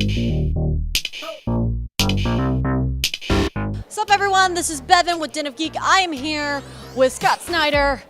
What's up, everyone? This is Bevan with Den of Geek. I am here with Scott Snyder,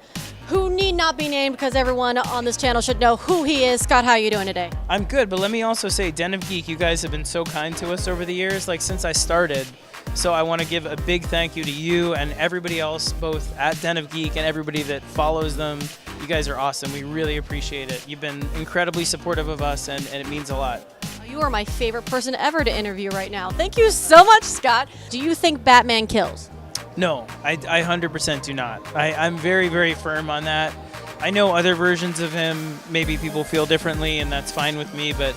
who need not be named because everyone on this channel should know who he is. Scott, how are you doing today? I'm good, but let me also say, Den of Geek, you guys have been so kind to us over the years, like since I started. So I want to give a big thank you to you and everybody else, both at Den of Geek and everybody that follows them. You guys are awesome. We really appreciate it. You've been incredibly supportive of us, and it means a lot. You are my favorite person ever to interview right now. Thank you so much, Scott. Do you think Batman kills? No, I 100% do not. I'm very, very firm on that. I know other versions of him, maybe people feel differently, and that's fine with me, but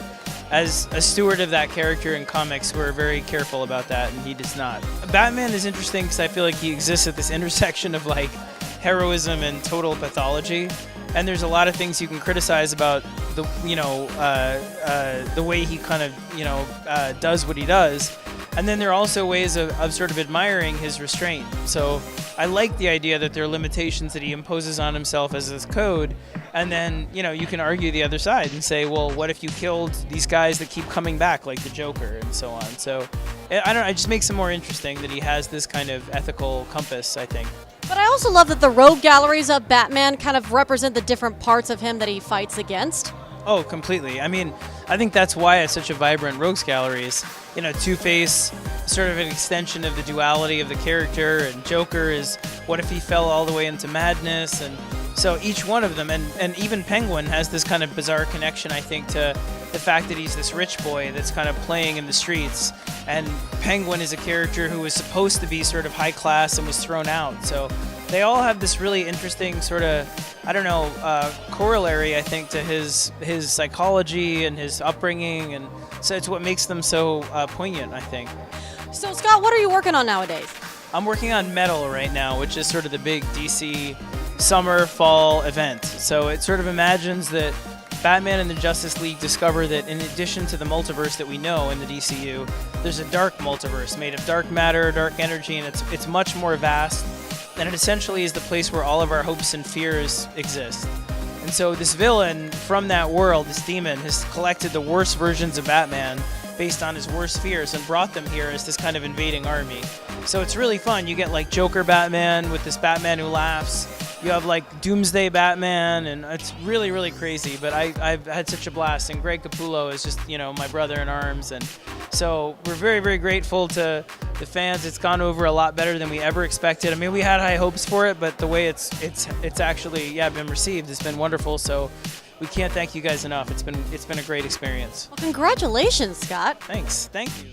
as a steward of that character in comics, we're very careful about that, and he does not. Batman is interesting because I feel like he exists at this intersection of like heroism and total pathology, and there's a lot of things you can criticize about the way he kind of does what he does. And then there are also ways of sort of admiring his restraint. So I like the idea that there are limitations that he imposes on himself as his code. And then, you can argue the other side and say, well, what if you killed these guys that keep coming back, like the Joker and so on? So it just makes it more interesting that he has this kind of ethical compass, I think. But I also love that the rogue galleries of Batman kind of represent the different parts of him that he fights against. Oh, completely. I mean, I think that's why it's such a vibrant rogues gallery is, Two-Face, sort of an extension of the duality of the character, and Joker is what if he fell all the way into madness, and so each one of them, and even Penguin has this kind of bizarre connection, I think, to the fact that he's this rich boy that's kind of playing in the streets, and Penguin is a character who was supposed to be sort of high class and was thrown out, so they all have this really interesting sort of, corollary, I think, to his psychology and his upbringing, and so it's what makes them so poignant, I think. So, Scott, what are you working on nowadays? I'm working on Metal right now, which is sort of the big DC summer, fall event. So it sort of imagines that Batman and the Justice League discover that in addition to the multiverse that we know in the DCU, there's a dark multiverse made of dark matter, dark energy, and it's much more vast. And it essentially is the place where all of our hopes and fears exist. And so this villain from that world, this demon, has collected the worst versions of Batman based on his worst fears and brought them here as this kind of invading army. So it's really fun. You get like Joker Batman with this Batman who laughs. You have like Doomsday Batman, and it's really, really crazy. But I've had such a blast, and Greg Capullo is just, my brother in arms. And so we're very, very grateful to the fans. It's gone over a lot better than we ever expected. I mean, we had high hopes for it, but the way it's actually been received has been wonderful. So we can't thank you guys enough. It's been a great experience. Well, congratulations, Scott. Thanks. Thank you.